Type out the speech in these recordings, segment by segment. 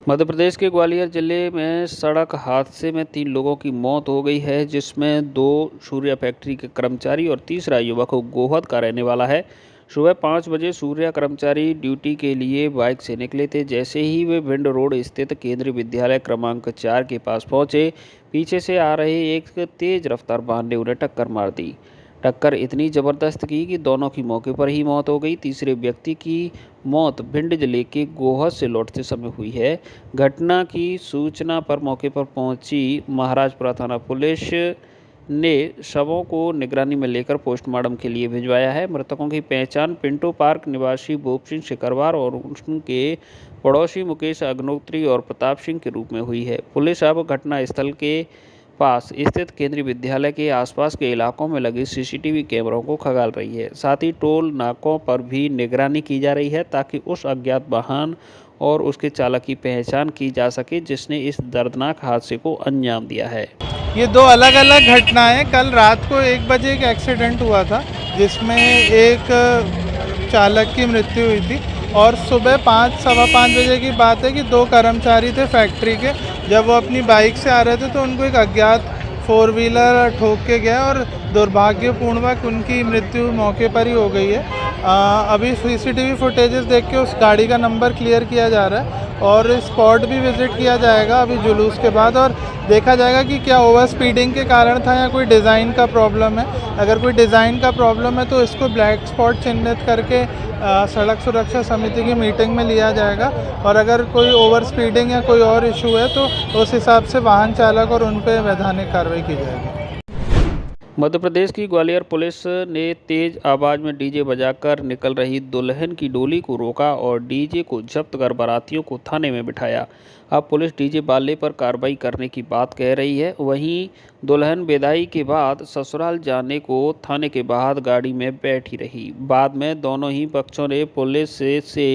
मध्य प्रदेश के ग्वालियर जिले में सड़क हादसे में 3 लोगों की मौत हो गई है, जिसमें 2 सूर्या फैक्ट्री के कर्मचारी और तीसरा युवक गोहद का रहने वाला है। सुबह 5 बजे सूर्या कर्मचारी ड्यूटी के लिए बाइक से निकले थे। जैसे ही वे भिंड रोड स्थित केंद्रीय विद्यालय क्रमांक 4 के पास पहुंचे, पीछे से आ रहे एक तेज रफ्तार वाहन ने उन्हें टक्कर मार दी। टक्कर इतनी ज़बरदस्त की कि दोनों की मौके पर ही मौत हो गई। तीसरे व्यक्ति की मौत भिंड जिले के गोहद से लौटते समय हुई है। घटना की सूचना पर मौके पर पहुंची महाराजपुरा थाना पुलिस ने शवों को निगरानी में लेकर पोस्टमार्टम के लिए भिजवाया है। मृतकों की पहचान पिंटो पार्क निवासी भूप सिंह शिकरवार और उनके पड़ोसी मुकेश अग्नोत्री और प्रताप सिंह के रूप में हुई है। पुलिस अब घटनास्थल के पास स्थित केंद्रीय विद्यालय के आसपास के इलाकों में लगे सीसीटीवी कैमरों को खंगाल रही है। साथ ही टोल नाकों पर भी निगरानी की जा रही है ताकि उस अज्ञात वाहन और उसके चालक की पहचान की जा सके जिसने इस दर्दनाक हादसे को अंजाम दिया है। ये 2 अलग-अलग घटनाएं। कल रात को 1 बजे एक एक्सीडेंट हुआ था जिसमें एक चालक की मृत्यु हुई थी और सुबह 5 सवा 5 बजे की बात है कि 2 कर्मचारी थे फैक्ट्री के। जब वो अपनी बाइक से आ रहे थे तो उनको एक अज्ञात 4 व्हीलर ठोक के गया और दुर्भाग्यपूर्वक उनकी मृत्यु मौके पर ही हो गई है। अभी सीसीटीवी फुटेजेस देख के उस गाड़ी का नंबर क्लियर किया जा रहा है और स्पॉट भी विज़िट किया जाएगा अभी जुलूस के बाद और देखा जाएगा कि क्या ओवर स्पीडिंग के कारण था या कोई डिज़ाइन का प्रॉब्लम है। अगर कोई डिज़ाइन का प्रॉब्लम है तो इसको ब्लैक स्पॉट चिन्हित करके सड़क सुरक्षा समिति की मीटिंग में लिया जाएगा और अगर कोई ओवर स्पीडिंग या कोई और इशू है तो उस हिसाब से वाहन चालक और उन पर वैधानिक कार्रवाई की जाएगी। मध्य प्रदेश की ग्वालियर पुलिस ने तेज आवाज में डीजे बजाकर निकल रही दुल्हन की डोली को रोका और डीजे को जब्त कर बारातियों को थाने में बिठाया। अब पुलिस डीजे वाले पर कार्रवाई करने की बात कह रही है। वहीं दुल्हन विदाई के बाद ससुराल जाने को थाने के बाहर गाड़ी में बैठी रही। बाद में दोनों ही पक्षों ने पुलिस से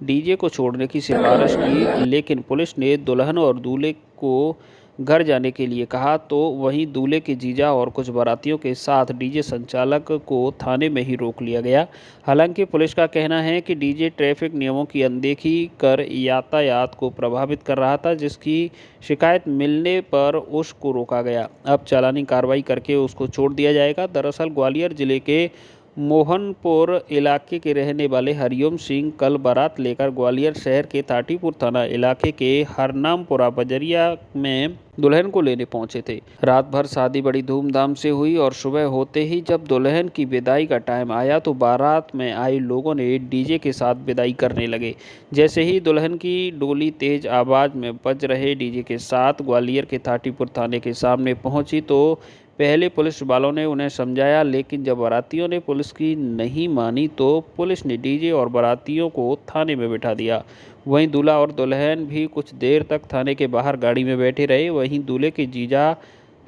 डीजे को छोड़ने की सिफारिश की, लेकिन पुलिस ने दुल्हन और दूल्हे को घर जाने के लिए कहा, तो वहीं दूल्हे के जीजा और कुछ बारातियों के साथ डीजे संचालक को थाने में ही रोक लिया गया। हालांकि पुलिस का कहना है कि डीजे ट्रैफिक नियमों की अनदेखी कर यातायात को प्रभावित कर रहा था, जिसकी शिकायत मिलने पर उसको रोका गया। अब चालानी कार्रवाई करके उसको छोड़ दिया जाएगा। दरअसल ग्वालियर जिले के मोहनपुर इलाके के रहने वाले हरिओम सिंह कल बारात लेकर ग्वालियर शहर के ताटीपुर थाना इलाके के हरनामपुरा बजरिया में दुल्हन को लेने पहुंचे थे। रात भर शादी बड़ी धूमधाम से हुई और सुबह होते ही जब दुल्हन की विदाई का टाइम आया तो बारात में आए लोगों ने डीजे के साथ विदाई करने लगे। जैसे ही दुल्हन की डोली तेज आवाज में बज रहे डीजे के साथ ग्वालियर के ताटीपुर थाने के सामने पहुंची तो पहले पुलिस वालों ने उन्हें समझाया, लेकिन जब बारातियों ने पुलिस की नहीं मानी तो पुलिस ने डीजे और बारातियों को थाने में बिठा दिया। वहीं दूल्हा और दुल्हन भी कुछ देर तक थाने के बाहर गाड़ी में बैठे रहे। वहीं दूल्हे के जीजा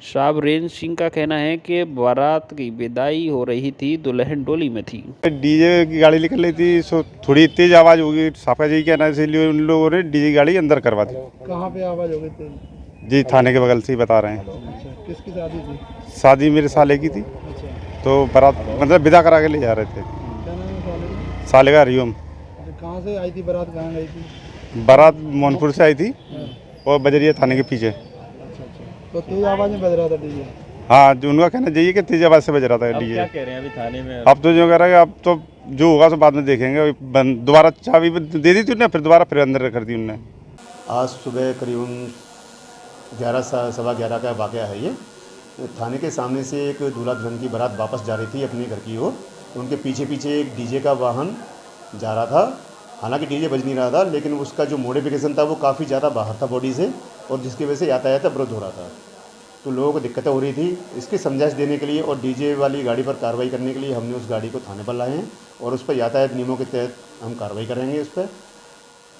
साबरेन सिंह का कहना है कि बारात की विदाई हो रही थी, दुल्हन डोली में थी। डीजे की गाड़ी निकल रही थी, सो थोड़ी तेज आवाज होगी। साफा जी कहना है इसलिए उन लोगों ने डीजे गाड़ी अंदर करवा दी। कहाँ पे आवाज़ हो गई तेज? जी थाने के बगल से ही बता रहे हैं। अच्छा, किसकी शादी थी? शादी मेरे साले की थी, अच्छा, तो बारात मतलब विदा करा के ले जा रहे थे। क्या नाम है साले का? साले का हरिओम। अच्छा, कहाँ से आई थी बारात, कहाँ गई थी? बारात मोहनपुर से आई थी हाँ, और बजरिया थाने के पीछे। अच्छा अच्छा, तो तेज आवाज़ में बज रहा था डीजे? हाँ, जो उनका कहना चाहिए कि तेज आवाज से बज रहा था डीजे। क्या कह रहे हैं अभी थाने में? अब तो जो कह रहा है अब तो जो होगा तो बाद में देखेंगे। दोबारा चाबी दे दी थी उन्हें, फिर दोबारा फिर अंदर कर दी उन्होंने। आज सुबह करीबन 11 सवा 11 का वाक़या है ये। थाने के सामने से एक दूल्हा दुल्हन की बारात वापस जा रही थी अपने घर की ओर, तो उनके पीछे पीछे एक डीजे का वाहन जा रहा था। हालांकि डीजे बज नहीं रहा था, लेकिन उसका जो मॉडिफिकेशन था वो काफ़ी ज़्यादा बाहर था बॉडी से, और जिसकी वजह से यातायात अवरुद्ध हो रहा था। तो लोगों को दिक्कतें हो रही थी। इसकी समझाइश देने के लिए और डीजे वाली गाड़ी पर कार्रवाई करने के लिए हमने उस गाड़ी को थाने पर लाए हैं और उस पर यातायात नियमों के तहत हम कार्रवाई करेंगे। इस पर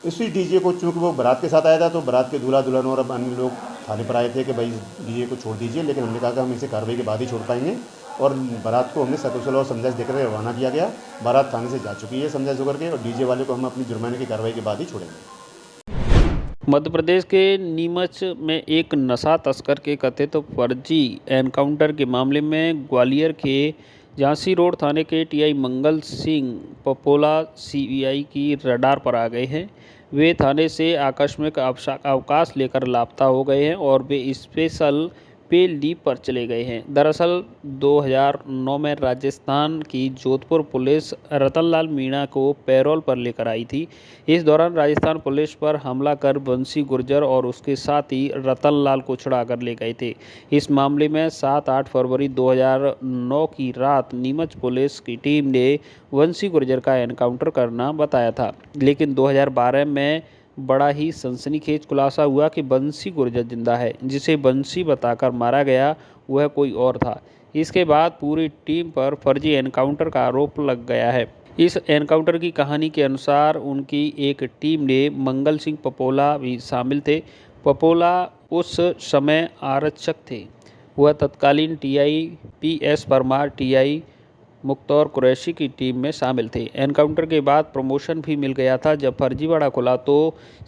इसी डीजे को, चूँकि वो बारात के साथ आया था, तो बारात के दूल्हा दुल्हन और अन्य लोग थाने पर आए थे कि भाई डीजे को छोड़ दीजिए, लेकिन हमने कहा कि हम इसे कार्रवाई के बाद ही छोड़ पाएंगे और बारात को हमने सकुशल और समझाइश देकर रवाना किया गया। बारात थाने से जा चुकी है समझाइश होकर के, और डीजे वाले को हम अपनी जुर्माने की कार्रवाई के बाद ही छोड़ेंगे। मध्य प्रदेश के नीमच में एक नशा तस्कर के कथित फर्जी एनकाउंटर के मामले में ग्वालियर के झांसी रोड थाने के टीआई मंगल सिंह पपोला सीबीआई की रडार पर आ गए हैं। वे थाने से आकस्मिक अवकाश लेकर लापता हो गए हैं और वे स्पेशल पे लीव पर चले गए हैं। दरअसल 2009 में राजस्थान की जोधपुर पुलिस रतनलाल मीणा को पैरोल पर लेकर आई थी। इस दौरान राजस्थान पुलिस पर हमला कर बंसी गुर्जर और उसके साथी रतनलाल को छुड़ा कर ले गए थे। इस मामले में 7-8 फरवरी 2009 की रात नीमच पुलिस की टीम ने बंसी गुर्जर का एनकाउंटर करना बताया था, लेकिन 2012 में बड़ा ही सनसनीखेज खुलासा हुआ कि बंसी गुर्जर जिंदा है। जिसे बंसी बताकर मारा गया वह कोई और था। इसके बाद पूरी टीम पर फर्जी एनकाउंटर का आरोप लग गया है। इस एनकाउंटर की कहानी के अनुसार उनकी एक टीम ने मंगल सिंह पपोला भी शामिल थे। पपोला उस समय आरक्षक थे। वह तत्कालीन TI PS Parmar, TI Mukhtar Qureshi की टीम में शामिल थे। एनकाउंटर के बाद प्रमोशन भी मिल गया था। जब फर्जीवाड़ा खुला तो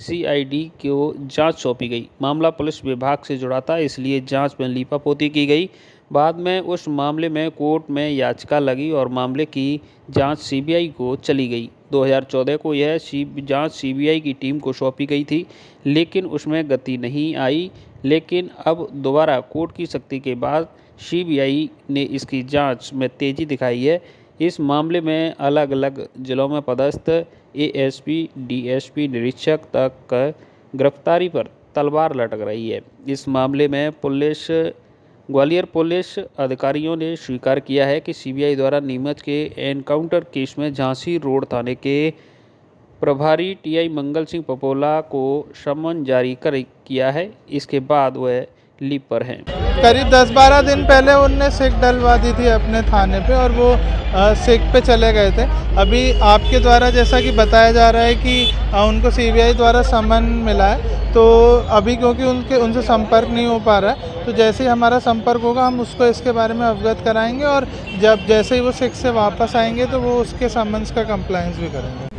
CID को जांच सौंपी गई। मामला पुलिस विभाग से जुड़ा था, इसलिए जांच में लीपापोती की गई। बाद में उस मामले में कोर्ट में याचिका लगी और मामले की जांच CBI को चली गई। 2014 को यह जांच CBI की टीम को सौंपी गई थी, लेकिन उसमें गति नहीं आई। लेकिन अब दोबारा कोर्ट की सख्ती के बाद CBI ने इसकी जांच में तेज़ी दिखाई है। इस मामले में अलग अलग जिलों में पदस्थ ASP, DSP, निरीक्षक तक गिरफ्तारी पर तलवार लटक रही है। इस मामले में ग्वालियर पुलिस अधिकारियों ने स्वीकार किया है कि CBI द्वारा नीमच के एनकाउंटर केस में झांसी रोड थाने के प्रभारी TI मंगल सिंह पपोला को समन जारी किया है। इसके बाद वह लीव पर हैं। करीब 10-12 दिन पहले उनने सिक डलवा दी थी अपने थाने पे और वो सिक पे चले गए थे। अभी आपके द्वारा जैसा कि बताया जा रहा है कि उनको CBI द्वारा समन मिला है, तो अभी क्योंकि उनसे संपर्क नहीं हो पा रहा है, तो जैसे ही हमारा संपर्क होगा हम उसको इसके बारे में अवगत कराएंगे और जैसे ही वो सिक से वापस आएंगे तो वो उसके समन्स का कंप्लायंस भी करेंगे।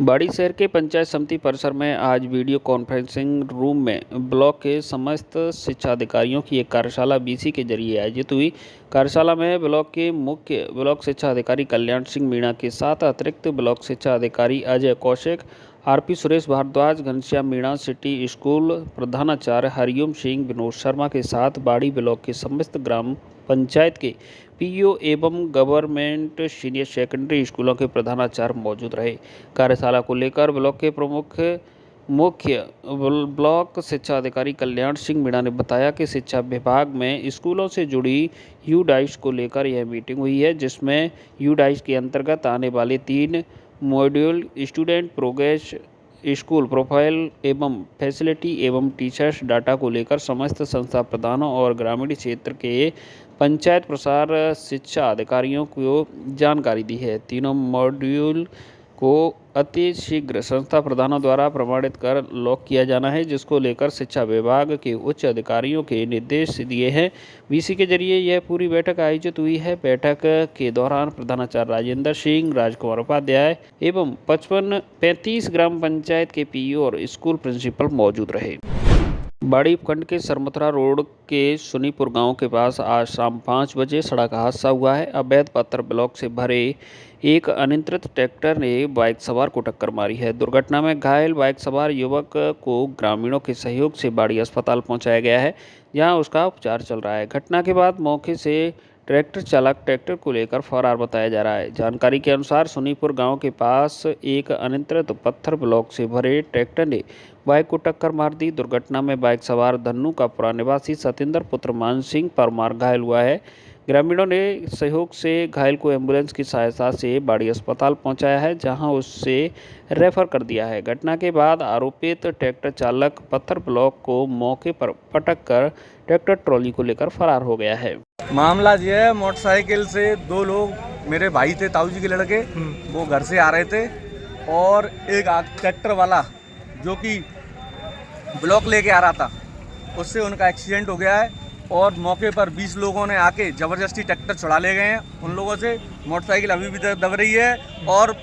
बाड़ी शहर के पंचायत समिति परिसर में आज वीडियो कॉन्फ्रेंसिंग रूम में ब्लॉक के समस्त शिक्षा अधिकारियों की एक कार्यशाला BC के जरिए आयोजित हुई। कार्यशाला में ब्लॉक के मुख्य ब्लॉक शिक्षा अधिकारी कल्याण सिंह मीणा के साथ अतिरिक्त ब्लॉक शिक्षा अधिकारी Ajay Kaushik, RP Suresh Bhardwaj, Ghanshyam Meena, city school प्रधानाचार्य हरिओम सिंह, विनोद शर्मा के साथ बाड़ी ब्लॉक के समस्त ग्राम पंचायत के PO एवं गवर्नमेंट सीनियर सेकेंडरी स्कूलों के प्रधानाचार्य मौजूद रहे। कार्यशाला को लेकर ब्लॉक के मुख्य ब्लॉक शिक्षा अधिकारी कल्याण सिंह मीणा ने बताया कि शिक्षा विभाग में स्कूलों से जुड़ी UDAIS को लेकर यह मीटिंग हुई है, जिसमें UDAIS के अंतर्गत आने वाले 3 module student progress, school profile एवं फैसिलिटी एवं टीचर्स डाटा को लेकर समस्त संस्था प्रधानों और ग्रामीण क्षेत्र के पंचायत प्रसार शिक्षा अधिकारियों को जानकारी दी है। तीनों मॉड्यूल को अति शीघ्र संस्था प्रधानों द्वारा प्रमाणित कर लॉक किया जाना है, जिसको लेकर शिक्षा विभाग के उच्च अधिकारियों के निर्देश दिए हैं। BC के जरिए यह पूरी बैठक आयोजित हुई है। बैठक के दौरान प्रधानाचार्य राजेंद्र सिंह, राजकुमार उपाध्याय एवं 35 ग्राम पंचायत के PO और स्कूल प्रिंसिपल मौजूद रहे। बाड़ी उपखंड के सरमथुरा रोड के सुनीपुर गांव के पास आज शाम 5 बजे सड़क हादसा हुआ है। अवैध पत्थर ब्लॉक से भरे एक अनियंत्रित ट्रैक्टर ने बाइक सवार को टक्कर मारी है। दुर्घटना में घायल बाइक सवार युवक को ग्रामीणों के सहयोग से बाड़ी अस्पताल पहुंचाया गया है, जहां उसका उपचार चल रहा है। घटना के बाद मौके से ट्रैक्टर चालक ट्रैक्टर को लेकर फरार बताया जा रहा है। जानकारी के अनुसार सुनीपुर गांव के पास एक अनियंत्रित पत्थर ब्लॉक से भरे ट्रैक्टर ने बाइक को टक्कर मार दी। दुर्घटना में बाइक सवार धन्नू का पुरा निवासी सतेंद्र पुत्र मान सिंह परमार घायल हुआ है। ग्रामीणों ने सहयोग से घायल को एम्बुलेंस की सहायता से बाड़ी अस्पताल पहुंचाया है, जहां उससे रेफर कर दिया है। घटना के बाद आरोपित ट्रैक्टर चालक पत्थर ब्लॉक को मौके पर पटक कर ट्रैक्टर ट्रॉली को लेकर फरार हो गया है। मामला ये है, मोटरसाइकिल से 2 लोग मेरे भाई थे, ताऊ जी के लड़के, वो घर से आ रहे थे और एक ट्रैक्टर वाला जो कि ब्लॉक लेके आ रहा था, उससे उनका एक्सीडेंट हो गया है और मौके पर 20 लोगों ने आके ज़बरदस्ती ट्रैक्टर छुड़ा ले गए हैं उन लोगों से। मोटरसाइकिल अभी भी दब रही है और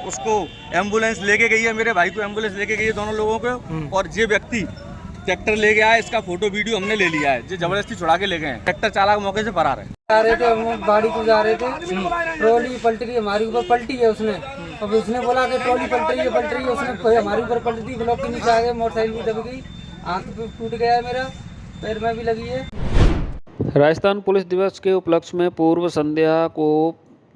उसको एम्बुलेंस लेके गई है, मेरे भाई को एम्बुलेंस लेके गई है दोनों लोगों को। और ये व्यक्ति ट्रैक्टर ले गया है, इसका फोटो वीडियो हमने ले लिया है, जो ज़बरदस्ती छुड़ा के ले गए हैं। ट्रैक्टर चालक मौके से फरार है। आ रहे थे, हम गाड़ी को जा रहे थे, ट्रॉली पलट गई, हमारे ऊपर पलटी है उसने। अब उसने बोला कि ट्रॉली पलट रही है, उसने हमारे ऊपर पलट दी, ब्लॉक के नीचे आ गए, मोटरसाइकिल भी दब गई, हाथ भी टूट गया है मेरा, पैर में भी लगी है। राजस्थान पुलिस दिवस के उपलक्ष्य में पूर्व संध्या को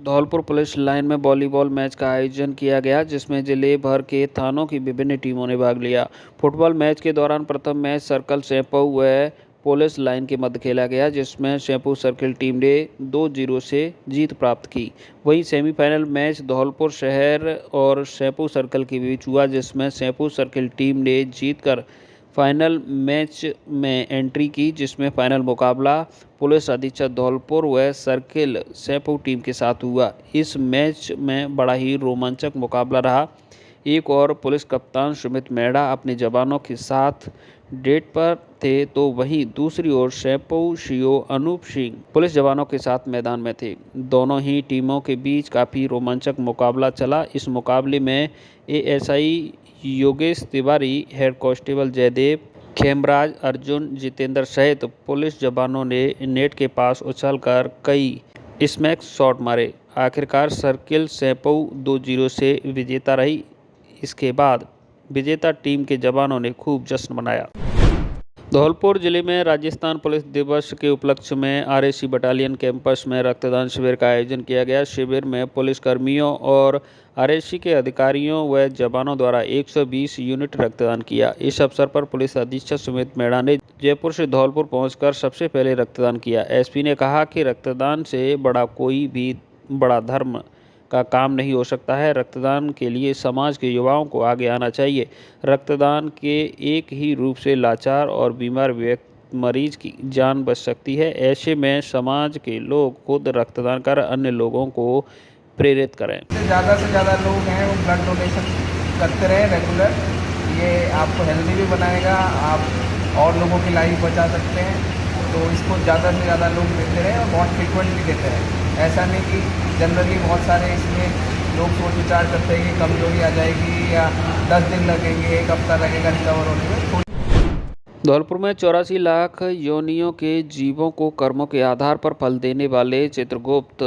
धौलपुर पुलिस लाइन में वॉलीबॉल मैच का आयोजन किया गया, जिसमें जिले भर के थानों की विभिन्न टीमों ने भाग लिया। फुटबॉल मैच के दौरान प्रथम मैच सर्कल सेंपऊ व पुलिस लाइन के मध्य खेला गया, जिसमें सेंपऊ सर्किल टीम ने 2-0 से जीत प्राप्त की। वहीं सेमीफाइनल मैच धौलपुर शहर और सेंपऊ सर्कल के बीच हुआ, जिसमें सेंपऊ सर्किल टीम ने जीतकर फाइनल मैच में एंट्री की, जिसमें फाइनल मुकाबला पुलिस अधीक्षक धौलपुर व सर्किल सेंपऊ टीम के साथ हुआ। इस मैच में बड़ा ही रोमांचक मुकाबला रहा। एक और पुलिस कप्तान सुमित मेहड़ा अपने जवानों के साथ डेट पर थे, तो वहीं दूसरी ओर सेंपऊ सीओ अनूप सिंह पुलिस जवानों के साथ मैदान में थे। दोनों ही टीमों के बीच काफ़ी रोमांचक मुकाबला चला। इस मुकाबले में ASI Yogesh Tiwari, head constable Jaidev, Khemraj, Arjun, Jitendra सहित पुलिस जवानों ने नेट के पास उछलकर कई स्मैक शॉट मारे। आखिरकार सर्किल सेंपऊ 2-0 से विजेता रही। इसके बाद विजेता टीम के जवानों ने खूब जश्न मनाया। धौलपुर जिले में राजस्थान पुलिस दिवस के उपलक्ष्य में आरएसी बटालियन कैंपस में रक्तदान शिविर का आयोजन किया गया। शिविर में पुलिस कर्मियों और आरएसी के अधिकारियों व जवानों द्वारा 120 यूनिट रक्तदान किया। इस अवसर पर पुलिस अधीक्षक सुमित मेहड़ा ने जयपुर से धौलपुर पहुंचकर सबसे पहले रक्तदान किया। एसपी ने कहा कि रक्तदान से बड़ा कोई भी बड़ा धर्म का काम नहीं हो सकता है। रक्तदान के लिए समाज के युवाओं को आगे आना चाहिए। रक्तदान के एक ही रूप से लाचार और बीमार मरीज की जान बच सकती है। ऐसे में समाज के लोग खुद रक्तदान कर अन्य लोगों को प्रेरित करें। से ज़्यादा लोग हैं वो ब्लड डोनेशन करते रहें रेगुलर। ये आपको हेल्दी भी बनाएगा, आप और लोगों की लाइफ बचा सकते हैं। तो इसको ज़्यादा से ज़्यादा लोग देते रहें और बहुत फ्रिक्वेंटली देते रहें। ऐसा नहीं कि जनरली बहुत सारे इसमें लोग सोच विचार करते हैं कि कमजोरी आ जाएगी या 10 दिन लगेंगे, 1 हफ्ता लगेगा रिकवर होने में। धौलपुर में 84 लाख योनियों के जीवों को कर्मों के आधार पर फल देने वाले चित्रगुप्त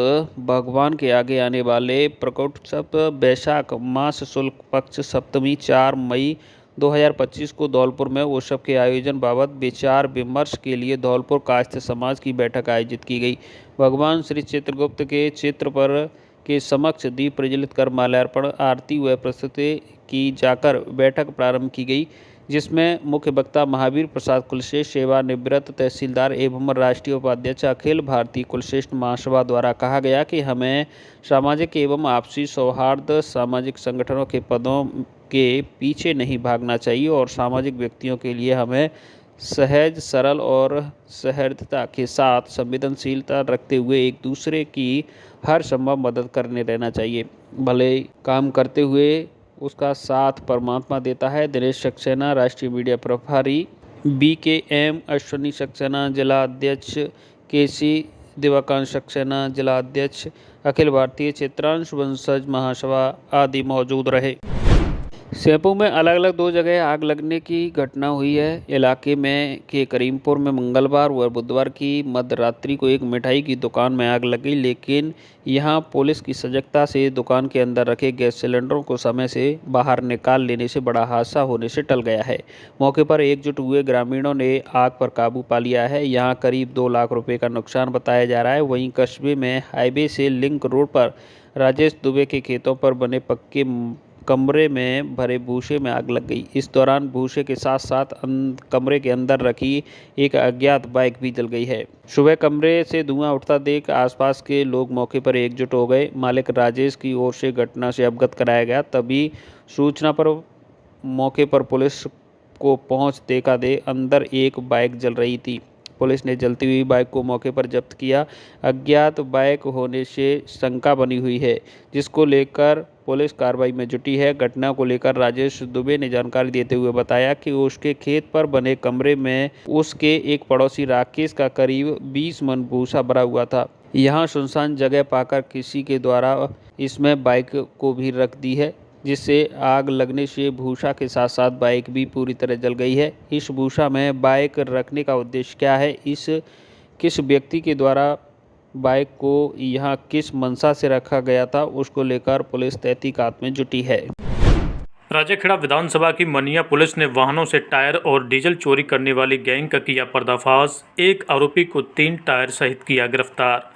भगवान के आगे आने वाले प्रकटोत्सव बैशाख मास शुक्ल पक्ष सप्तमी 4 मई 2025 को धौलपुर में उत्सव के आयोजन बाबत विचार विमर्श के लिए धौलपुर कायस्थ समाज की बैठक आयोजित की गई। भगवान श्री चित्रगुप्त के चित्र पर के समक्ष दीप प्रज्वलित कर माल्यार्पण, आरती व प्रस्तुति की जाकर बैठक प्रारंभ की गई, जिसमें मुख्य वक्ता महावीर प्रसाद कुलश्रेष्ठ, सेवानिवृत्त तहसीलदार एवं राष्ट्रीय उपाध्यक्ष अखिल भारतीय कुलश्रेष्ठ महासभा द्वारा कहा गया कि हमें सामाजिक एवं आपसी सौहार्द सामाजिक संगठनों के पदों के पीछे नहीं भागना चाहिए और सामाजिक व्यक्तियों के लिए हमें सहज, सरल और सहृदयता के साथ संवेदनशीलता रखते हुए एक दूसरे की हर संभव मदद करने रहना चाहिए। भले काम करते हुए उसका साथ परमात्मा देता है। दिनेश सक्सेना, राष्ट्रीय मीडिया प्रभारी, BKM अश्विनी सक्सेना, जिला अध्यक्ष KC दिवाकांत सक्सेना, जिला अध्यक्ष अखिल भारतीय क्षेत्रांश वंशज महासभा आदि मौजूद रहे। सेंपऊ में अलग अलग 2 जगह आग लगने की घटना हुई है। इलाके में के करीमपुर में मंगलवार व बुधवार की मध्य रात्रि को एक मिठाई की दुकान में आग लगी, लेकिन यहां पुलिस की सजगता से दुकान के अंदर रखे गैस सिलेंडरों को समय से बाहर निकाल लेने से बड़ा हादसा होने से टल गया है। मौके पर एकजुट हुए ग्रामीणों ने आग पर काबू पा लिया है। यहां करीब 2 लाख रुपए का नुकसान बताया जा रहा है। वहीं कस्बे में हाईवे से लिंक रोड पर राजेश दुबे के खेतों पर बने पक्के कमरे में भरे भूसे में आग लग गई। इस दौरान भूसे के साथ साथ कमरे के अंदर रखी एक अज्ञात बाइक भी जल गई है। सुबह कमरे से धुआं उठता देख आसपास के लोग मौके पर एकजुट हो गए। मालिक राजेश की ओर से घटना से अवगत कराया गया। तभी सूचना पर मौके पर पुलिस को पहुंच देखा दे अंदर एक बाइक जल रही थी। पुलिस ने जलती हुई बाइक को मौके पर जब्त किया। अज्ञात बाइक होने से शंका बनी हुई है, जिसको लेकर पुलिस कार्रवाई में जुटी है। घटना को लेकर राजेश दुबे ने जानकारी देते हुए बताया कि उसके खेत पर बने कमरे में उसके एक पड़ोसी राकेश का करीब 20 मन भूसा भरा हुआ था। यहां सुनसान जगह पाकर किसी के द्वारा इसमें बाइक को भी रख दी है, जिससे आग लगने से भूसा के साथ साथ बाइक भी पूरी तरह जल गई है। इस भूसा में बाइक रखने का उद्देश्य क्या है, किस व्यक्ति के द्वारा बाइक को यहां किस मंशा से रखा गया था, उसको लेकर पुलिस तहकीकात में जुटी है। राजेखेड़ा विधानसभा की मनिया पुलिस ने वाहनों से टायर और डीजल चोरी करने वाली गैंग का किया पर्दाफाश। एक आरोपी को 3 टायर सहित किया गिरफ्तार।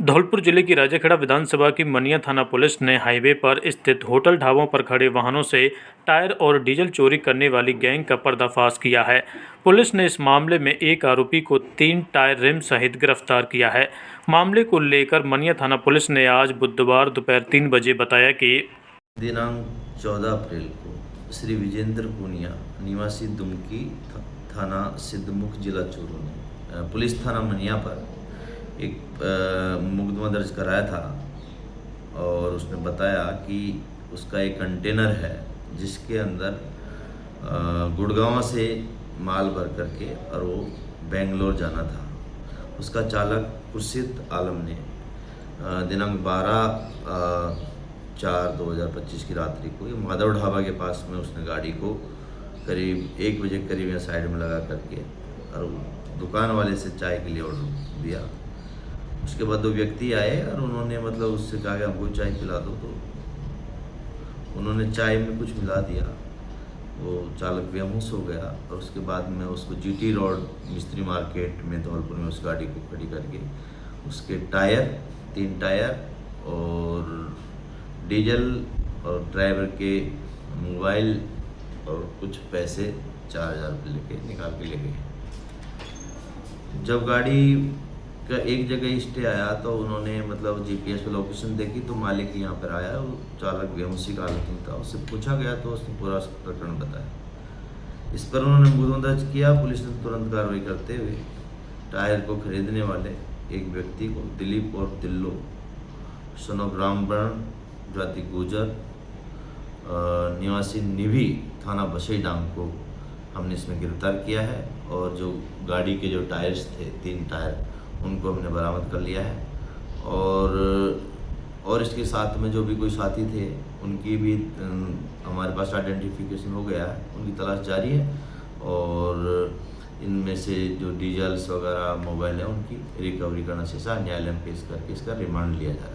धौलपुर जिले की राजेखेड़ा विधानसभा की मनिया थाना पुलिस ने हाईवे पर स्थित होटल ढाबों पर खड़े वाहनों से टायर और डीजल चोरी करने वाली गैंग का पर्दाफाश किया है। पुलिस ने इस मामले में एक आरोपी को 3 टायर रिम सहित गिरफ्तार किया है। मामले को लेकर मनिया थाना पुलिस ने आज बुधवार दोपहर 3 बजे बताया कि दिनांक 14 अप्रैल को श्री विजेंद्र पूनिया निवासी दुमकी थाना सिद्धमुख जिला चूरू ने पुलिस थाना मनिया पर एक मुकदमा दर्ज कराया था और उसने बताया कि उसका एक कंटेनर है जिसके अंदर गुड़गांव से माल भर करके और वो बेंगलोर जाना था। उसका चालक खुर्शीद आलम ने दिनांक 12/4/2025 की रात्रि को ये माधव ढाबा के पास में उसने गाड़ी को करीब 1 बजे करीब यहाँ साइड में लगा करके और दुकान वाले से चाय के लिए ऑर्डर दिया। उसके बाद 2 व्यक्ति आए और उन्होंने मतलब उससे कहा कि हमको चाय पिला दो, तो उन्होंने चाय में कुछ मिला दिया। वो चालक बेहोश हो गया और उसके बाद में उसको जीटी रोड मिस्त्री मार्केट में धौलपुर में उस गाड़ी को खड़ी करके उसके टायर 3 टायर और डीजल और ड्राइवर के मोबाइल और कुछ पैसे 4000 रुपये लेके निकाल के ले गए। जब गाड़ी का एक जगह स्टे आया तो उन्होंने मतलब जीपीएस पे लोकेशन देखी तो मालिक यहाँ पर आया, वो चालक बेहोशी का हालत में था। उससे पूछा गया तो उसने पूरा प्रकरण बताया। इस पर उन्होंने मुकदमा दर्ज किया। पुलिस ने तुरंत कार्रवाई करते हुए टायर को खरीदने वाले एक व्यक्ति को दिलीप और तिल्लो सन ऑफ ब्राह्मण जाति गुजर निवासी निभी थाना बसईडांग को हमने इसमें गिरफ्तार किया है और जो गाड़ी के जो टायर्स थे 3 टायर उनको हमने बरामद कर लिया है और इसके साथ में जो भी कोई साथी थे उनकी भी हमारे पास आइडेंटिफिकेशन हो गया है, उनकी तलाश जारी है और इनमें से जो डीजल्स वगैरह मोबाइल है उनकी रिकवरी करना से न्यायालय में पेश करके इसका रिमांड लिया जा रहा है।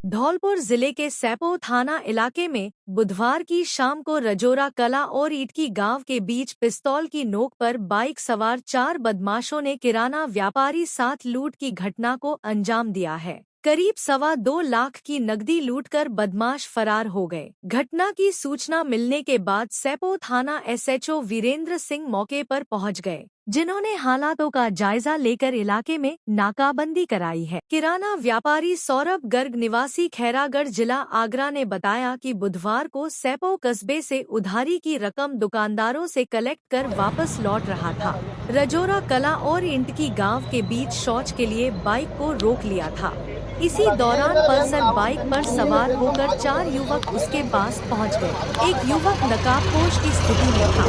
धौलपुर जिले के सैपो थाना इलाके में बुधवार की शाम को रजोरा कला और ईटकी गांव के बीच पिस्तौल की नोक पर बाइक सवार 4 बदमाशों ने किराना व्यापारी साथ लूट की घटना को अंजाम दिया है। करीब 2.25 लाख की नकदी लूटकर बदमाश फरार हो गए। घटना की सूचना मिलने के बाद सैपो थाना एसएचओ वीरेंद्र सिंह मौके पर पहुंच गए, जिन्होंने हालातों का जायजा लेकर इलाके में नाकाबंदी कराई है। किराना व्यापारी सौरभ गर्ग निवासी खैरागढ़ जिला आगरा ने बताया कि बुधवार को सैपो कस्बे से उधारी की रकम दुकानदारों से कलेक्ट कर वापस लौट रहा था। रजोरा कला और इंटकी गांव के बीच शौच के लिए बाइक को रोक लिया था। इसी दौरान पल्सर बाइक पर सवार होकर 4 युवक उसके पास पहुंच गए। एक युवक नकाबपोश की स्थिति में था,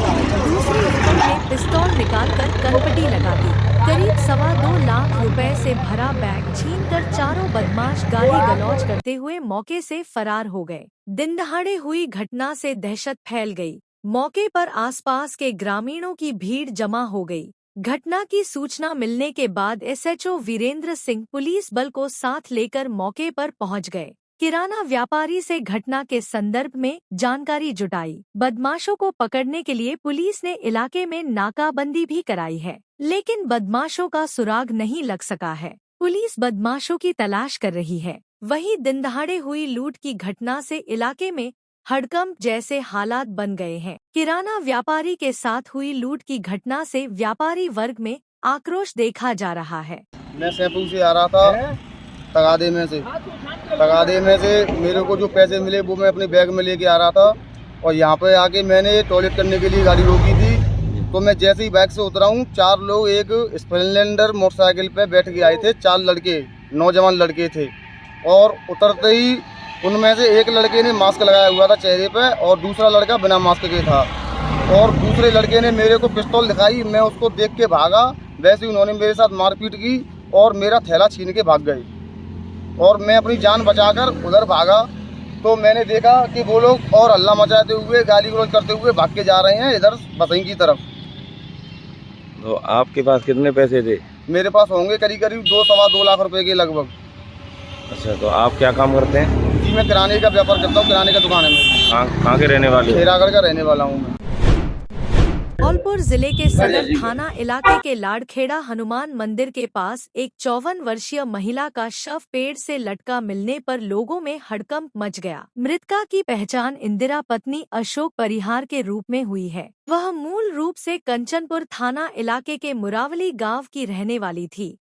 दूसरे युवक ने पिस्तौल निकालकर कनपटी लगा दी। करीब 2.25 लाख रुपए से भरा बैग छीनकर चारों बदमाश गाली गलौज करते हुए मौके से फरार हो गए। दिनदहाड़े हुई घटना से दहशत फैल गई। मौके पर आसपास के ग्रामीणों की भीड़ जमा हो गई। घटना की सूचना मिलने के बाद एसएचओ वीरेंद्र सिंह पुलिस बल को साथ लेकर मौके पर पहुंच गए। किराना व्यापारी से घटना के संदर्भ में जानकारी जुटाई। बदमाशों को पकड़ने के लिए पुलिस ने इलाके में नाकाबंदी भी कराई है, लेकिन बदमाशों का सुराग नहीं लग सका है। पुलिस बदमाशों की तलाश कर रही है। वहीं दिनदहाड़े हुई लूट की घटना से इलाके में हड़कंप जैसे हालात बन गए हैं। किराना व्यापारी के साथ हुई लूट की घटना से व्यापारी वर्ग में आक्रोश देखा जा रहा है। मैं सैपू से आ रहा था तगादे में से मेरे को जो पैसे मिले वो मैं अपने बैग में लेके आ रहा था और यहाँ पे आके मैंने टॉयलेट करने के लिए गाड़ी रोकी थी। तो मैं जैसे ही बाइक से उतरा हूँ, 4 लोग एक स्प्लेंडर मोटरसाइकिल पे बैठ के आए थे। 4 लड़के, नौजवान लड़के थे और उतरते ही उनमें से एक लड़के ने मास्क लगाया हुआ था चेहरे पे और दूसरा लड़का बिना मास्क के था और दूसरे लड़के ने मेरे को पिस्तौल दिखाई। मैं उसको देख के भागा, वैसे ही उन्होंने मेरे साथ मारपीट की और मेरा थैला छीन के भाग गए और मैं अपनी जान बचाकर उधर भागा तो मैंने देखा कि वो लोग और हल्ला मचाते हुए, गाली गलौज करते हुए भाग के जा रहे हैं इधर बसई की तरफ। तो आपके पास कितने पैसे थे? मेरे पास होंगे करीब करीब 2-2.25 लाख रुपए के लगभग। अच्छा, तो आप क्या काम करते हैं? जी, मैं किराने का व्यापार करता हूँ, किराने का दुकान है मेरी। कहाँ के रहने वाले हो? खेरागढ़ का रहने वाला हूँ मैं। धौलपुर जिले के सदर थाना इलाके के लाड़खेड़ा हनुमान मंदिर के पास एक 54 वर्षीय महिला का शव पेड़ से लटका मिलने पर लोगों में हड़कंप मच गया। मृतका की पहचान इंदिरा पत्नी अशोक परिहार के रूप में हुई है। वह मूल रूप से कंचनपुर थाना इलाके के मुरावली गांव की रहने वाली थी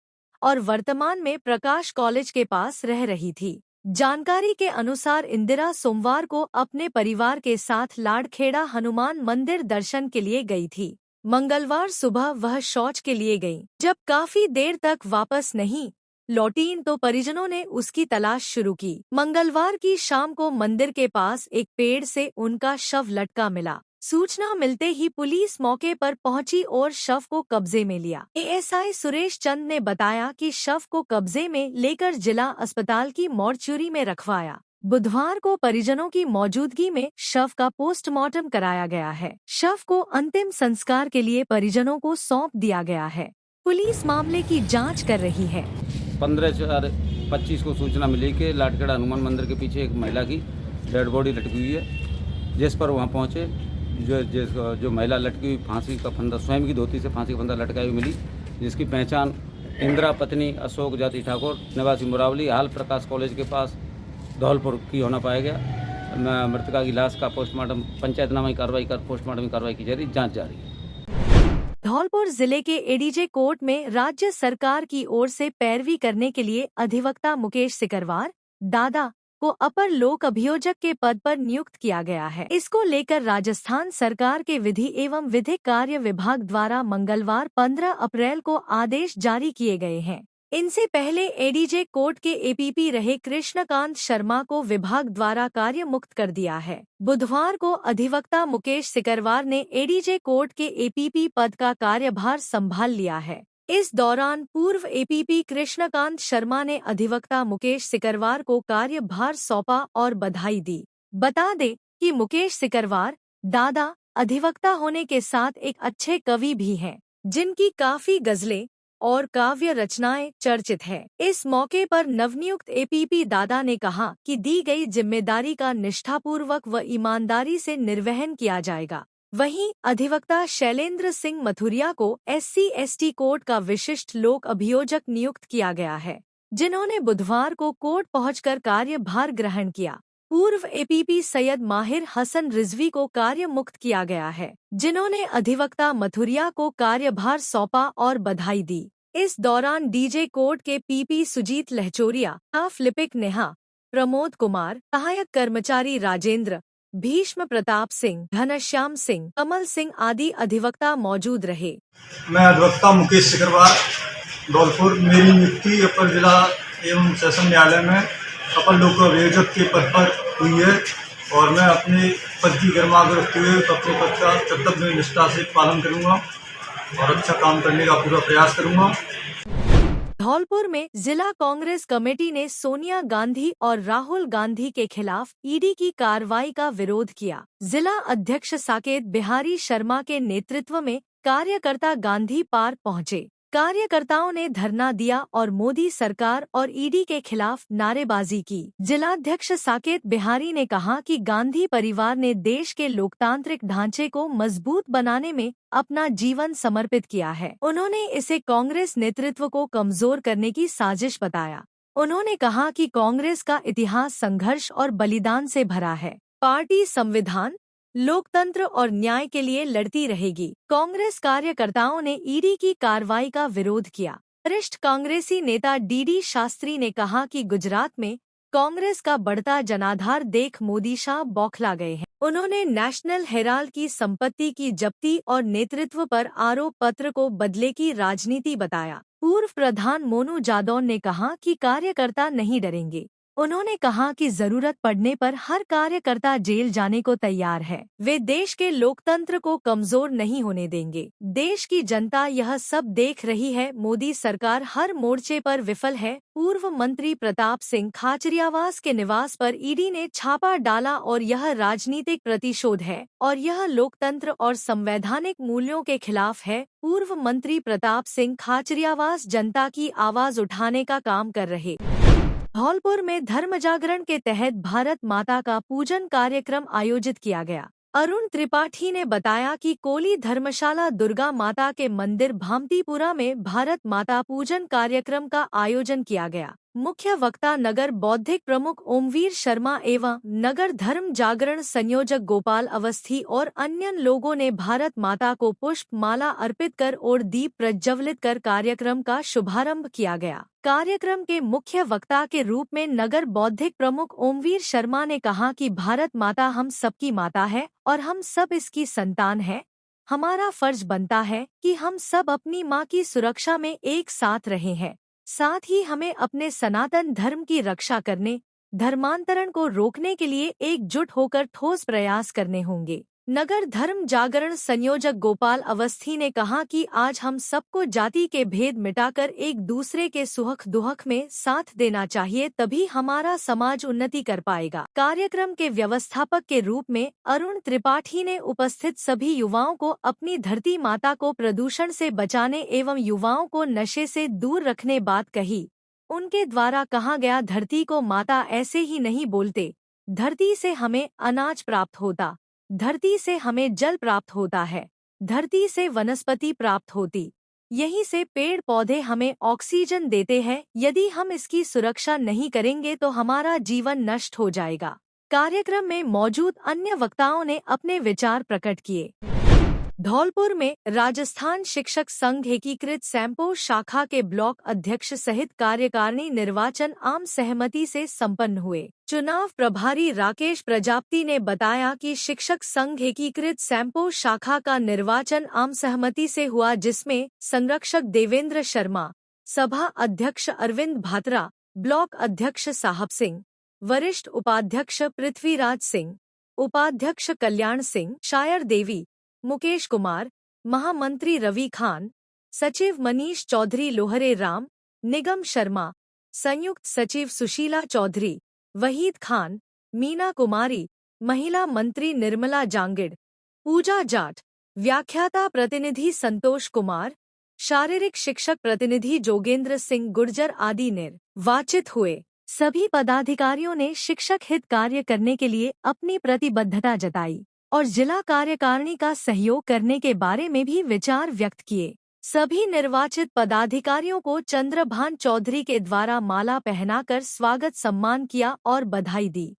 और वर्तमान में प्रकाश कॉलेज के पास रह रही थी। जानकारी के अनुसार इंदिरा सोमवार को अपने परिवार के साथ लाड़खेड़ा हनुमान मंदिर दर्शन के लिए गई थी। मंगलवार सुबह वह शौच के लिए गई। जब काफी देर तक वापस नहीं लौटी तो परिजनों ने उसकी तलाश शुरू की। मंगलवार की शाम को मंदिर के पास एक पेड़ से उनका शव लटका मिला। सूचना मिलते ही पुलिस मौके पर पहुंची और शव को कब्जे में लिया। एएसआई सुरेश चंद ने बताया कि शव को कब्जे में लेकर जिला अस्पताल की मॉर्चुरी में रखवाया। बुधवार को परिजनों की मौजूदगी में शव का पोस्टमार्टम कराया गया है। शव को अंतिम संस्कार के लिए परिजनों को सौंप दिया गया है। पुलिस मामले की जाँच कर रही है। 15/4/25 को सूचना मिली कि लाड़खेड़ा हनुमान मंदिर के पीछे एक महिला की डेड बॉडी लटकी हुई है, जिस पर वहां पहुंचे। जो महिला लटकी हुई फांसी का फंदा, स्वयं की धोती से फांसी का फंदा लटकाई हुई मिली, जिसकी पहचान इंदिरा पत्नी अशोक जाति ठाकुर निवासी मुरावली हाल प्रकाश कॉलेज के पास धौलपुर की होना पाया गया। मृतका की लाश का पोस्टमार्टम पंचायतनामा की कार्रवाई कर पोस्टमार्टम की कार्रवाई की जा रही, जाँच जारी है। धौलपुर जिले के एडीजे कोर्ट में राज्य सरकार की ओर से पैरवी करने के लिए अधिवक्ता मुकेश सिकरवार दादा को अपर लोक अभियोजक के पद पर नियुक्त किया गया है। इसको लेकर राजस्थान सरकार के विधि एवं विधिक कार्य विभाग द्वारा मंगलवार 15 अप्रैल को आदेश जारी किए गए हैं। इनसे पहले एडीजे कोर्ट के एपीपी रहे कृष्णकांत शर्मा को विभाग द्वारा कार्य मुक्त कर दिया है। बुधवार को अधिवक्ता मुकेश सिकरवार ने एडीजे कोर्ट के एपीपी पद का कार्यभार संभाल लिया है। इस दौरान पूर्व एपीपी कृष्णकांत शर्मा ने अधिवक्ता मुकेश सिकरवार को कार्यभार सौंपा और बधाई दी। बता दें कि मुकेश सिकरवार दादा अधिवक्ता होने के साथ एक अच्छे कवि भी हैं, जिनकी काफी गजलें और काव्य रचनाएं चर्चित है। इस मौके पर नवनियुक्त एपीपी दादा ने कहा कि दी गई जिम्मेदारी का निष्ठापूर्वक व ईमानदारी से निर्वहन किया जाएगा। वहीं अधिवक्ता शैलेंद्र सिंह मथुरिया को SC/ST कोर्ट का विशिष्ट लोक अभियोजक नियुक्त किया गया है, जिन्होंने बुधवार को कोर्ट पहुंचकर कार्यभार ग्रहण किया। पूर्व एपीपी सैयद माहिर हसन रिजवी को कार्य मुक्त किया गया है, जिन्होंने अधिवक्ता मथुरिया को कार्यभार सौंपा और बधाई दी। इस दौरान डीजे कोर्ट के पीपी सुजीत लहचोरिया, स्टाफ लिपिक नेहा, प्रमोद कुमार, सहायक कर्मचारी राजेंद्र, भीष्म प्रताप सिंह, घनश्याम सिंह, कमल सिंह आदि अधिवक्ता मौजूद रहे। मैं अधिवक्ता मुकेश सिकरवार धौलपुर, मेरी नियुक्ति अपर जिला एवं सेशन न्यायालय में अपर लोक अभियोजक के पद पर हुई है और मैं अपने पद की गर्माग्र रखते हुए अपने पद का कर्तव्य निष्ठा से पालन करूंगा और अच्छा काम करने का पूरा प्रयास करूंगा। धौलपुर में जिला कांग्रेस कमेटी ने सोनिया गांधी और राहुल गांधी के खिलाफ ईडी की कार्रवाई का विरोध किया। जिला अध्यक्ष साकेत बिहारी शर्मा के नेतृत्व में कार्यकर्ता गांधी पार्क पहुंचे। कार्यकर्ताओं ने धरना दिया और मोदी सरकार और ईडी के खिलाफ नारेबाजी की। जिलाध्यक्ष साकेत बिहारी ने कहा कि गांधी परिवार ने देश के लोकतांत्रिक ढांचे को मजबूत बनाने में अपना जीवन समर्पित किया है। उन्होंने इसे कांग्रेस नेतृत्व को कमजोर करने की साजिश बताया। उन्होंने कहा कि कांग्रेस का इतिहास संघर्ष और बलिदान से भरा है। पार्टी संविधान, लोकतंत्र और न्याय के लिए लड़ती रहेगी। कांग्रेस कार्यकर्ताओं ने ईडी की कार्रवाई का विरोध किया। वरिष्ठ कांग्रेसी नेता डीडी शास्त्री ने कहा कि गुजरात में कांग्रेस का बढ़ता जनाधार देख मोदी शाह बौखला गए हैं। उन्होंने नेशनल हेराल्ड की संपत्ति की जब्ती और नेतृत्व पर आरोप पत्र को बदले की राजनीति बताया। पूर्व प्रधान मोनू जादौन ने कहा कि कार्यकर्ता नहीं डरेंगे, उन्होंने कहा कि जरूरत पड़ने पर हर कार्यकर्ता जेल जाने को तैयार है। वे देश के लोकतंत्र को कमजोर नहीं होने देंगे। देश की जनता यह सब देख रही है। मोदी सरकार हर मोर्चे पर विफल है। पूर्व मंत्री प्रताप सिंह खाचरियावास के निवास पर ईडी ने छापा डाला और यह राजनीतिक प्रतिशोध है और यह लोकतंत्र और संवैधानिक मूल्यों के खिलाफ है। पूर्व मंत्री प्रताप सिंह खाचरियावास जनता की आवाज उठाने का काम कर रहे। धौलपुर में धर्म जागरण के तहत भारत माता का पूजन कार्यक्रम आयोजित किया गया। अरुण त्रिपाठी ने बताया कि कोली धर्मशाला दुर्गा माता के मंदिर भामतीपुरा में भारत माता पूजन कार्यक्रम का आयोजन किया गया। मुख्य वक्ता नगर बौद्धिक प्रमुख ओमवीर शर्मा एवं नगर धर्म जागरण संयोजक गोपाल अवस्थी और अन्य लोगों ने भारत माता को पुष्प माला अर्पित कर और दीप प्रज्वलित कर कार्यक्रम का शुभारंभ किया गया। कार्यक्रम के मुख्य वक्ता के रूप में नगर बौद्धिक प्रमुख ओमवीर शर्मा ने कहा कि भारत माता हम सबकी माता है और हम सब इसकी संतान है। हमारा फर्ज बनता है कि हम सब अपनी माँ की सुरक्षा में एक साथ रहे हैं। साथ ही हमें अपने सनातन धर्म की रक्षा करने, धर्मांतरण को रोकने के लिए एकजुट होकर ठोस प्रयास करने होंगे। नगर धर्म जागरण संयोजक गोपाल अवस्थी ने कहा कि आज हम सबको जाति के भेद मिटाकर एक दूसरे के सुख दुख में साथ देना चाहिए, तभी हमारा समाज उन्नति कर पाएगा। कार्यक्रम के व्यवस्थापक के रूप में अरुण त्रिपाठी ने उपस्थित सभी युवाओं को अपनी धरती माता को प्रदूषण से बचाने एवं युवाओं को नशे से दूर रखने बात कही। उनके द्वारा कहा गया, धरती को माता ऐसे ही नहीं बोलते। धरती से हमें अनाज प्राप्त होता, धरती से हमें जल प्राप्त होता है, धरती से वनस्पति प्राप्त होती, यहीं से पेड़ पौधे हमें ऑक्सीजन देते हैं। यदि हम इसकी सुरक्षा नहीं करेंगे तो हमारा जीवन नष्ट हो जाएगा। कार्यक्रम में मौजूद अन्य वक्ताओं ने अपने विचार प्रकट किए। धौलपुर में राजस्थान शिक्षक संघ एकीकृत सैंपो शाखा के ब्लॉक अध्यक्ष सहित कार्यकारिणी निर्वाचन आम सहमति से संपन्न हुए। चुनाव प्रभारी राकेश प्रजापति ने बताया कि शिक्षक संघ एकीकृत सैंपो शाखा का निर्वाचन आम सहमति से हुआ, जिसमें संरक्षक देवेंद्र शर्मा, सभा अध्यक्ष अरविंद भात्रा, ब्लॉक अध्यक्ष साहब सिंह, वरिष्ठ उपाध्यक्ष पृथ्वीराज सिंह, उपाध्यक्ष कल्याण सिंह, शायर देवी, मुकेश कुमार, महामंत्री रवि खान, सचिव मनीष चौधरी, लोहरे राम, निगम शर्मा, संयुक्त सचिव सुशीला चौधरी, वहीद खान, मीना कुमारी, महिला मंत्री निर्मला जांगिड़, पूजा जाट, व्याख्याता प्रतिनिधि संतोष कुमार, शारीरिक शिक्षक प्रतिनिधि जोगेंद्र सिंह गुर्जर आदि निर्वाचित हुए। सभी पदाधिकारियों ने शिक्षक हित कार्य करने के लिए अपनी प्रतिबद्धता जताई और जिला कार्यकारिणी का सहयोग करने के बारे में भी विचार व्यक्त किए। सभी निर्वाचित पदाधिकारियों को चंद्रभान चौधरी के द्वारा माला पहनाकर स्वागत सम्मान किया और बधाई दी।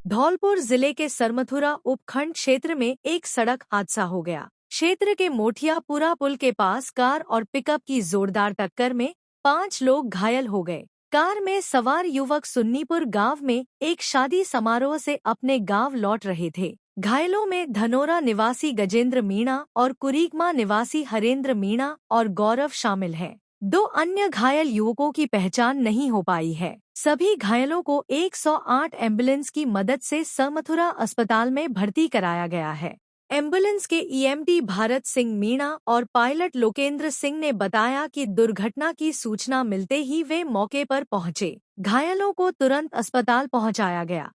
धौलपुर जिले के सरमथुरा उपखंड क्षेत्र में एक सड़क हादसा हो गया। क्षेत्र के मोठियापुरा पुल के पास कार और पिकअप की जोरदार टक्कर में 5 लोग घायल हो गए। कार में सवार युवक सुन्नीपुर गांव में एक शादी समारोह से अपने गांव लौट रहे थे। घायलों में धनोरा निवासी गजेंद्र मीणा और कुरीकमा निवासी हरेंद्र मीणा और गौरव शामिल हैं। 2 अन्य घायल युवकों की पहचान नहीं हो पाई है। सभी घायलों को 108 एम्बुलेंस की मदद से सरमथुरा अस्पताल में भर्ती कराया गया है। एम्बुलेंस के ईएमटी भारत सिंह मीणा और पायलट लोकेंद्र सिंह ने बताया कि दुर्घटना की सूचना मिलते ही वे मौके पर पहुंचे। घायलों को तुरंत अस्पताल पहुंचाया गया,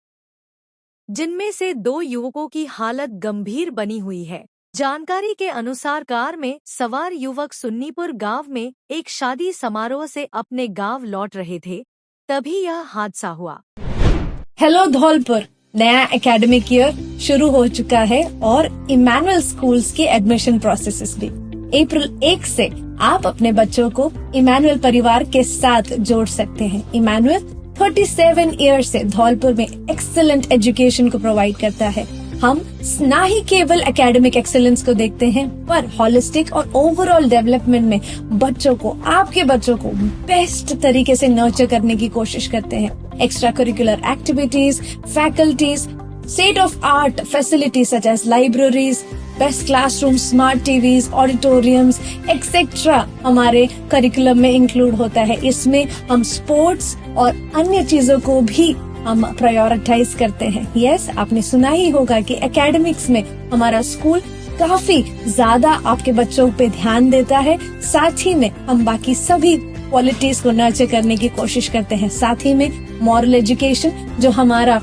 जिनमें से 2 युवकों की हालत गंभीर बनी हुई है। जानकारी के अनुसार कार में सवार युवक सुन्नीपुर गांव में एक शादी समारोह से अपने गांव लौट रहे थे, तभी यह हादसा हुआ। हेलो धौलपुर, नया एकेडमिक ईयर शुरू हो चुका है और इमैनुअल स्कूल्स के एडमिशन प्रोसेसेस भी। अप्रैल 1 से आप अपने बच्चों को इमैनुअल परिवार के साथ जोड़ सकते हैं। इमैनुअल 37 ईयर्स से धौलपुर में एक्सीलेंट एजुकेशन को प्रोवाइड करता है। हम न ही केवल एकेडमिक एक्सीलेंस को देखते हैं, पर हॉलिस्टिक और ओवरऑल डेवलपमेंट में बच्चों को, आपके बच्चों को बेस्ट तरीके से नर्चर करने की कोशिश करते हैं। Extra curricular activities, faculties, state of art facilities such as libraries, best classroom, smart TVs, auditoriums etcetera हमारे करिकुलम में इंक्लूड होता है। इसमें हम स्पोर्ट्स और अन्य चीजों को भी हम प्रायोरिटाइज करते हैं। यस, आपने सुना ही होगा कि एकेडमिक्स में हमारा स्कूल काफी ज्यादा आपके बच्चों पे ध्यान देता है। साथ ही में हम बाकी सभी क्वालिटीज को नर्चर करने की कोशिश करते हैं। साथ ही में मॉरल एजुकेशन, जो हमारा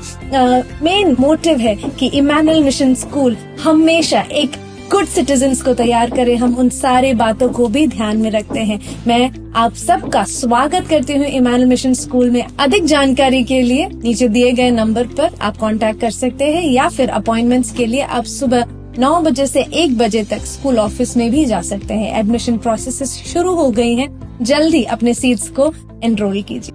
मेन मोटिव है कि इमैनुअल मिशन स्कूल हमेशा एक गुड सिटीजन्स को तैयार करे, हम उन सारे बातों को भी ध्यान में रखते हैं। मैं आप सबका स्वागत करती हूँ इमैनुअल मिशन स्कूल में। अधिक जानकारी के लिए नीचे दिए गए नंबर पर आप कांटेक्ट कर सकते हैं, या फिर अपॉइंटमेंट्स के लिए आप सुबह 9 बजे से 1 बजे तक स्कूल ऑफिस में भी जा सकते हैं। एडमिशन प्रोसेस शुरू हो गई हैं, जल्दी अपने सीट्स को एनरोल कीजिए।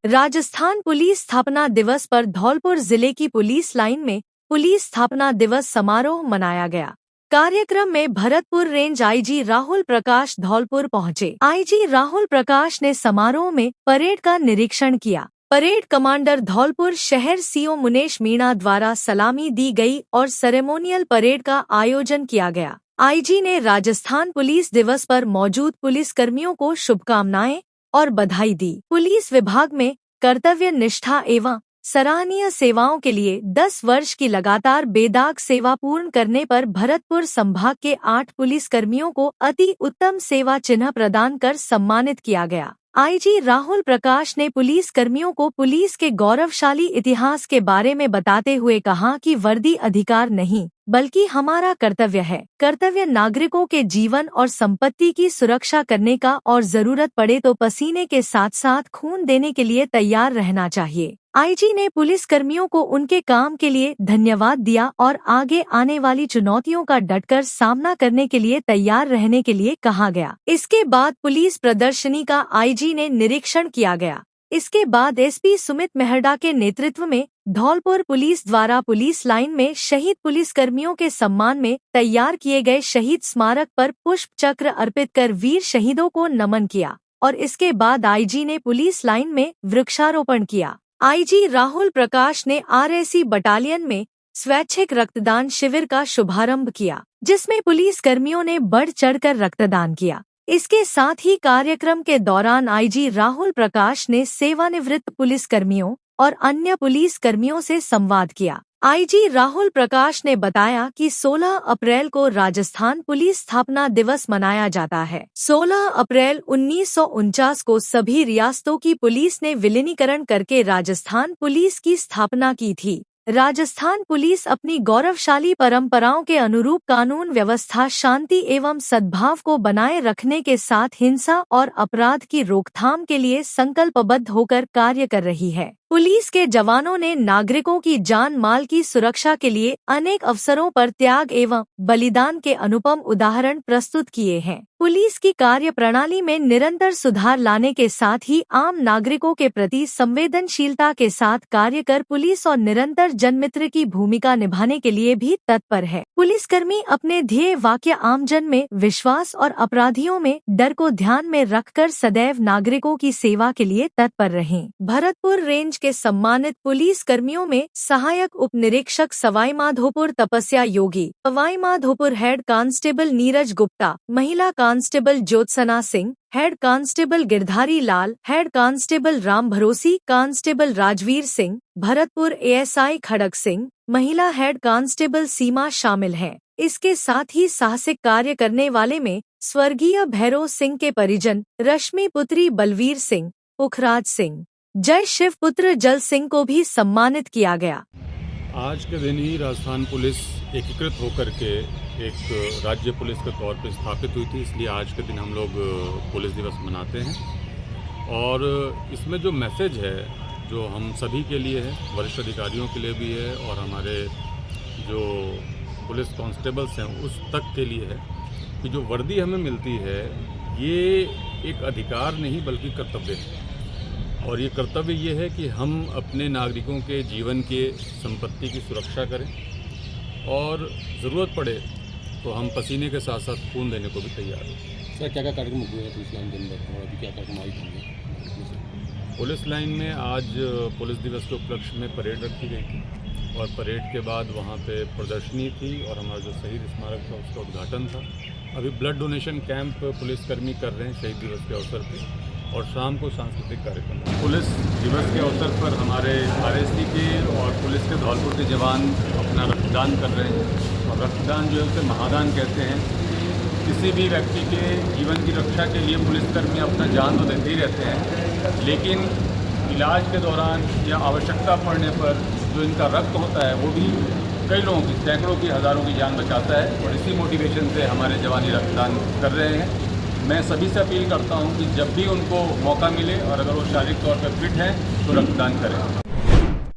राजस्थान पुलिस स्थापना दिवस पर धौलपुर जिले की पुलिस लाइन में पुलिस स्थापना दिवस समारोह मनाया गया। कार्यक्रम में भरतपुर रेंज आईजी राहुल प्रकाश धौलपुर पहुंचे। आईजी राहुल प्रकाश ने समारोह में परेड का निरीक्षण किया। परेड कमांडर धौलपुर शहर सीओ मुनेश मीणा द्वारा सलामी दी गई और सेरेमोनियल परेड का आयोजन किया गया। आईजी ने राजस्थान पुलिस दिवस पर मौजूद पुलिस कर्मियों को शुभकामनाएं और बधाई दी। पुलिस विभाग में कर्तव्य निष्ठा एवं सराहनीय सेवाओं के लिए 10 वर्ष की लगातार बेदाग सेवा पूर्ण करने पर भरतपुर संभाग के 8 पुलिस कर्मियों को अति उत्तम सेवा चिन्ह प्रदान कर सम्मानित किया गया। आईजी राहुल प्रकाश ने पुलिस कर्मियों को पुलिस के गौरवशाली इतिहास के बारे में बताते हुए कहा कि वर्दी अधिकार नहीं बल्कि हमारा कर्तव्य है। कर्तव्य नागरिकों के जीवन और संपत्ति की सुरक्षा करने का और जरूरत पड़े तो पसीने के साथ साथ खून देने के लिए तैयार रहना चाहिए। आईजी ने पुलिस कर्मियों को उनके काम के लिए धन्यवाद दिया और आगे आने वाली चुनौतियों का डटकर सामना करने के लिए तैयार रहने के लिए कहा गया। इसके बाद पुलिस प्रदर्शनी का आईजी ने निरीक्षण किया गया। इसके बाद एसपी सुमित मेहरडा के नेतृत्व में धौलपुर पुलिस द्वारा पुलिस लाइन में शहीद पुलिस कर्मियों के सम्मान में तैयार किए गए शहीद स्मारक पर पुष्प चक्र अर्पित कर वीर शहीदों को नमन किया और इसके बाद आईजी ने पुलिस लाइन में वृक्षारोपण किया। आईजी राहुल प्रकाश ने आरएसी बटालियन में स्वैच्छिक रक्तदान शिविर का शुभारंभ किया, जिसमें पुलिस कर्मियों ने बढ़ चढ़कर रक्तदान किया। इसके साथ ही कार्यक्रम के दौरान आईजी राहुल प्रकाश ने सेवानिवृत्त पुलिस कर्मियों और अन्य पुलिस कर्मियों से संवाद किया। आईजी राहुल प्रकाश ने बताया कि 16 अप्रैल को राजस्थान पुलिस स्थापना दिवस मनाया जाता है। 16 अप्रैल 1949 को सभी रियासतों की पुलिस ने विलीनीकरण करके राजस्थान पुलिस की स्थापना की थी। राजस्थान पुलिस अपनी गौरवशाली परंपराओं के अनुरूप कानून व्यवस्था, शांति एवं सद्भाव को बनाए रखने के साथ हिंसा और अपराध की रोकथाम के लिए संकल्पबद्ध होकर कार्य कर रही है। पुलिस के जवानों ने नागरिकों की जान माल की सुरक्षा के लिए अनेक अवसरों पर त्याग एवं बलिदान के अनुपम उदाहरण प्रस्तुत किए हैं। पुलिस की कार्य प्रणाली में निरंतर सुधार लाने के साथ ही आम नागरिकों के प्रति संवेदनशीलता के साथ कार्य कर पुलिस और निरंतर जनमित्र की भूमिका निभाने के लिए भी तत्पर है। पुलिसकर्मी अपने ध्येय वाक्य आमजन में विश्वास और अपराधियों में डर को ध्यान में रखकर सदैव नागरिकों की सेवा के लिए तत्पर रहें। भरतपुर रेंज के सम्मानित पुलिस कर्मियों में सहायक उप निरीक्षक सवाई माधोपुर तपस्या योगी, सवाई माधोपुर हेड कांस्टेबल नीरज गुप्ता, महिला constable Jyotsna Singh, head constable Girdhari Lal, head constable Ram Bharosi, constable Rajveer Singh, Bharatpur ASI Khadag Singh, महिला हेड कांस्टेबल सीमा शामिल हैं। इसके साथ ही साहसिक कार्य करने वाले में स्वर्गीय भैरव सिंह के परिजन रश्मि पुत्री बलवीर सिंह, पुखराज सिंह, जय शिव पुत्र जल सिंह को भी सम्मानित किया गया। आज के दिन ही राजस्थान पुलिस एकीकृत होकर के एक राज्य पुलिस के तौर पर स्थापित हुई थी, इसलिए आज के दिन हम लोग पुलिस दिवस मनाते हैं। और इसमें जो मैसेज है जो हम सभी के लिए है, वरिष्ठ अधिकारियों के लिए भी है और हमारे जो पुलिस कांस्टेबल्स हैं उस तक के लिए है कि जो वर्दी हमें मिलती है ये एक अधिकार नहीं बल्कि कर्तव्य है। और ये कर्तव्य ये है कि हम अपने नागरिकों के जीवन के संपत्ति की सुरक्षा करें और ज़रूरत पड़े तो हम पसीने के साथ साथ खून देने को भी तैयार हैं। सर क्या कार्यक्रम हुए हैं पुलिस लाइन के अंदर और अभी क्या कार्यक्रम आयोजित होंगे? पुलिस लाइन में आज पुलिस दिवस के उपलक्ष्य में परेड रखी गई थी और परेड के बाद वहाँ पे प्रदर्शनी थी और हमारा जो शहीद स्मारक था उसका उद्घाटन था। अभी ब्लड डोनेशन कैंप पुलिसकर्मी कर रहे हैं शहीद दिवस के अवसर पे और शाम को सांस्कृतिक कार्यक्रम। पुलिस दिवस के अवसर पर हमारे आरएसटी के और पुलिस के धौलपुर के जवान अपना रक्तदान कर रहे हैं और रक्तदान जो है उसे महादान कहते हैं। किसी भी व्यक्ति के जीवन की रक्षा के लिए पुलिसकर्मी अपना जान तो देते ही रहते हैं, लेकिन इलाज के दौरान या आवश्यकता पड़ने पर जो इनका रक्त होता है वो भी कई लोगों की, सैकड़ों की, हज़ारों की जान बचाता है और इसी मोटिवेशन से हमारे जवान रक्तदान कर रहे हैं। मैं सभी से अपील करता हूं कि जब भी उनको मौका मिले और अगर वो शारीरिक तौर पर फिट हैं तो रक्तदान करें।